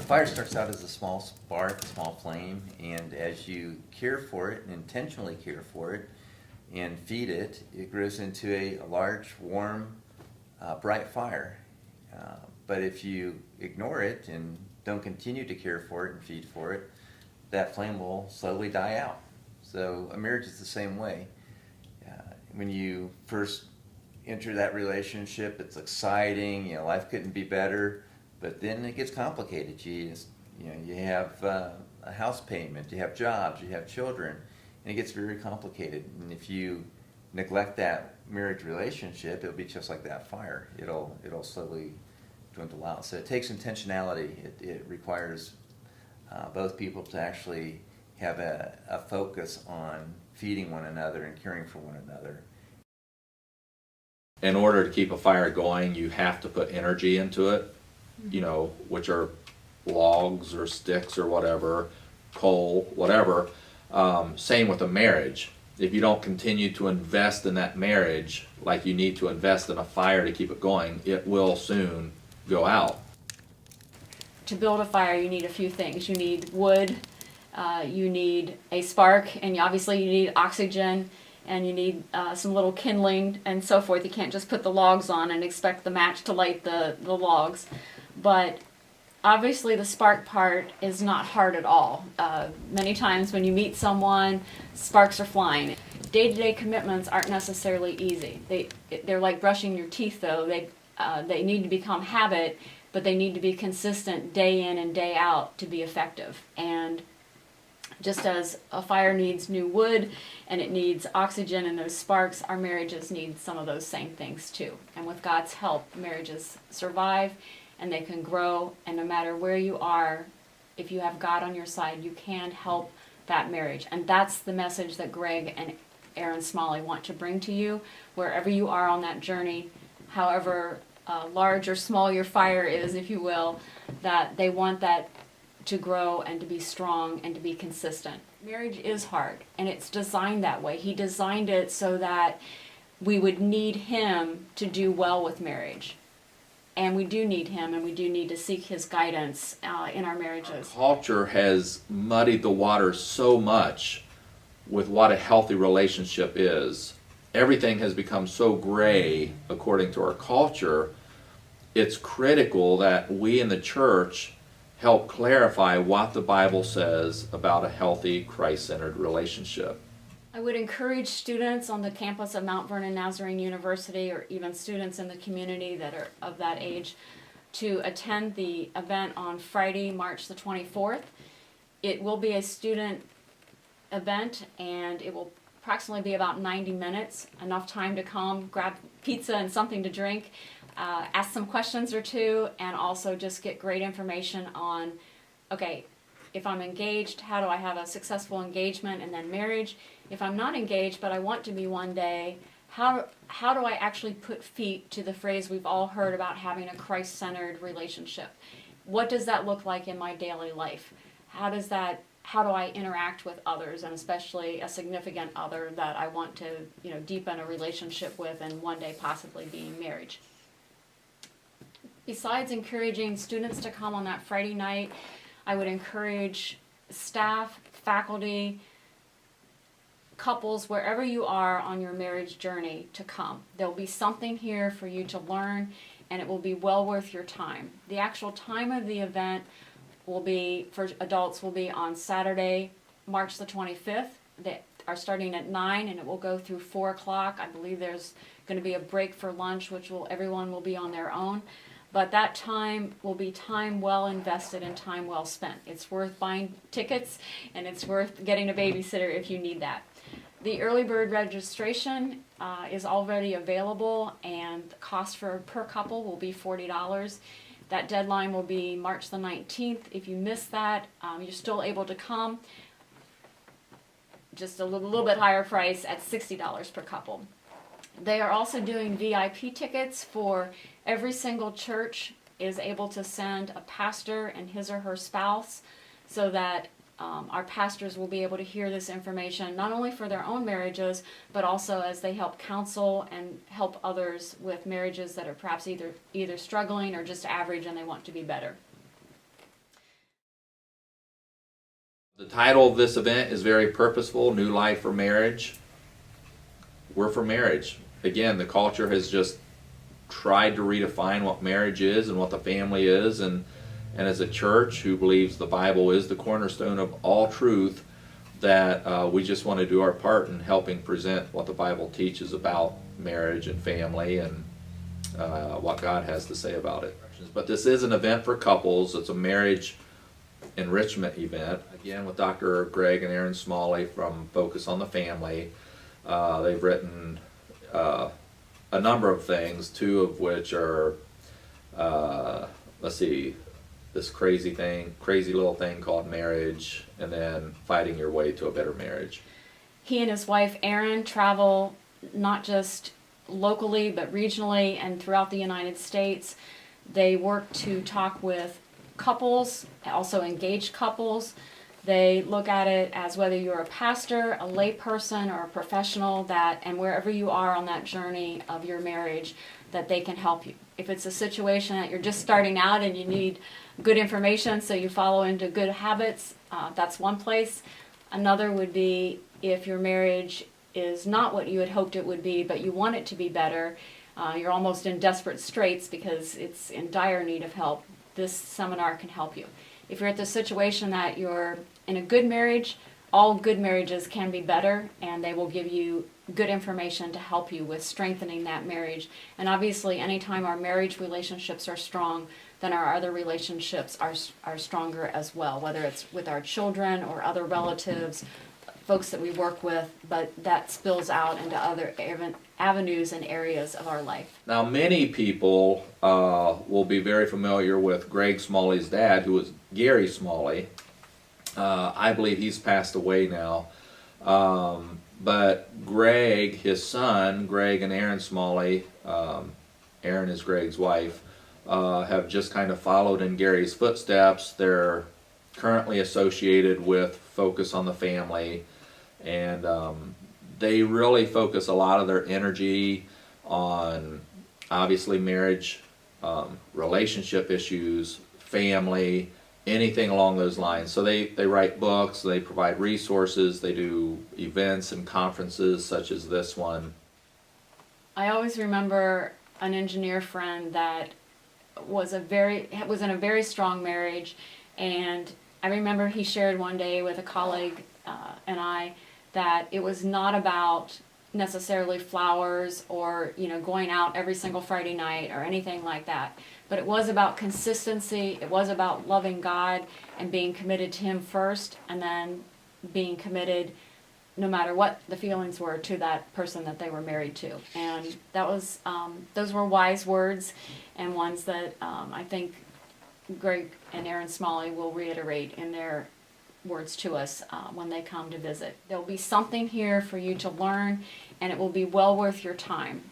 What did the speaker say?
fire starts out as a small spark, a small flame, and as you care for it and intentionally care for it and feed it, it grows into a large, warm, bright fire. But if you ignore it and don't continue to care for it and feed for it, that flame will slowly die out. So a marriage is the same way. When you first enter that relationship, it's exciting, life couldn't be better, but then it gets complicated. You have a house payment, you have jobs, you have children, and it gets very complicated. And if you neglect that marriage relationship, it'll be just like that fire. It'll slowly dwindle out. So it takes intentionality. It requires both people to actually have a focus on feeding one another and caring for one another. In order to keep a fire going, you have to put energy into it, which are logs or sticks or whatever, coal, whatever. Same with a marriage. If you don't continue to invest in that marriage like you need to invest in a fire to keep it going, it will soon go out. To build a fire, you need a few things. You need wood, you need a spark, and obviously you need oxygen, and you need some little kindling and so forth. You can't just put the logs on and expect the match to light the logs. But obviously the spark part is not hard at all. Many times when you meet someone, sparks are flying. Day-to-day commitments aren't necessarily easy. They're like brushing your teeth, though. They need to become habit, but they need to be consistent day in and day out to be effective. And just as a fire needs new wood and it needs oxygen and those sparks, our marriages need some of those same things too. And with God's help, marriages survive and they can grow. And no matter where you are, if you have God on your side, you can help that marriage. And that's the message that Greg and Aaron Smalley want to bring to you, wherever you are on that journey, however large or small your fire is, if you will, that they want that to grow and to be strong and to be consistent. Marriage is hard, and it's designed that way. He designed it so that we would need him to do well with marriage. And we do need him, and we do need to seek his guidance in our marriages. Culture has muddied the water so much with what a healthy relationship is. Everything has become so gray according to our culture. It's critical that we in the church help clarify what the Bible says about a healthy, Christ-centered relationship. I would encourage students on the campus of Mount Vernon Nazarene University, or even students in the community that are of that age, to attend the event on Friday, March the 24th. It will be a student event, and it will approximately be about 90 minutes, enough time to come, grab pizza and something to drink, ask some questions or two, and also just get great information on, okay, if I'm engaged, how do I have a successful engagement and then marriage? If I'm not engaged, but I want to be one day, how do I actually put feet to the phrase we've all heard about having a Christ-centered relationship? What does that look like in my daily life? How do I interact with others, and especially a significant other that I want to, deepen a relationship with and one day possibly be in marriage? Besides encouraging students to come on that Friday night, I would encourage staff, faculty, couples, wherever you are on your marriage journey, to come. There'll be something here for you to learn, and it will be well worth your time. The actual time of the event will be, for adults, will be on Saturday, March the 25th. They are starting at 9, and it will go through 4 o'clock. I believe there's going to be a break for lunch, which everyone will be on their own. But that time will be time well invested and time well spent. It's worth buying tickets, and it's worth getting a babysitter if you need that. The early bird registration is already available, and the cost per couple will be $40. That deadline will be March the 19th. If you miss that, you're still able to come. Just a little bit higher price at $60 per couple. They are also doing VIP tickets for every single church is able to send a pastor and his or her spouse, so that our pastors will be able to hear this information not only for their own marriages, but also as they help counsel and help others with marriages that are perhaps either struggling or just average and they want to be better. title of this event is very purposeful, New Life for Marriage. We're for marriage. Again, the culture has just tried to redefine what marriage is and what the family is, and as a church who believes the Bible is the cornerstone of all truth, that we just want to do our part in helping present what the Bible teaches about marriage and family and what God has to say about it. But this is an event for couples. It's a marriage enrichment event, again with Dr. Greg and Erin Smalley from Focus on the Family. They've written a number of things, two of which are, let's see, this crazy little thing called marriage, and then Fighting Your Way to a Better Marriage. He and his wife Erin travel not just locally but regionally and throughout the United States. They work to talk with couples, also engaged couples. They look at it as whether you're a pastor, a lay person, or a professional, and wherever you are on that journey of your marriage, that they can help you. If it's a situation that you're just starting out and you need good information so you follow into good habits, that's one place. Another would be if your marriage is not what you had hoped it would be, but you want it to be better, you're almost in desperate straits because it's in dire need of help, this seminar can help you. If you're at the situation that you're in a good marriage, all good marriages can be better, and they will give you good information to help you with strengthening that marriage. And obviously, anytime our marriage relationships are strong, then our other relationships are stronger as well, whether it's with our children or other relatives, folks that we work with, but that spills out into other avenues and areas of our life. Now, many people will be very familiar with Greg Smalley's dad, who was Gary Smalley. I believe he's passed away now. But Greg, his son, Greg and Erin Smalley, Erin is Greg's wife, have just kind of followed in Gary's footsteps. They're currently associated with Focus on the Family, and they really focus a lot of their energy on obviously marriage, relationship issues, family, anything along those lines. So they write books, they provide resources, they do events and conferences such as this one. I always remember an engineer friend that was in a very strong marriage, and I remember he shared one day with a colleague and I that it was not about necessarily flowers or going out every single Friday night or anything like that, but it was about consistency. It was about loving God and being committed to Him first, and then being committed no matter what the feelings were to that person that they were married to. And that was those were wise words, and ones that I think Greg and Erin Smalley will reiterate in their words to us when they come to visit. There'll be something here for you to learn, and it will be well worth your time.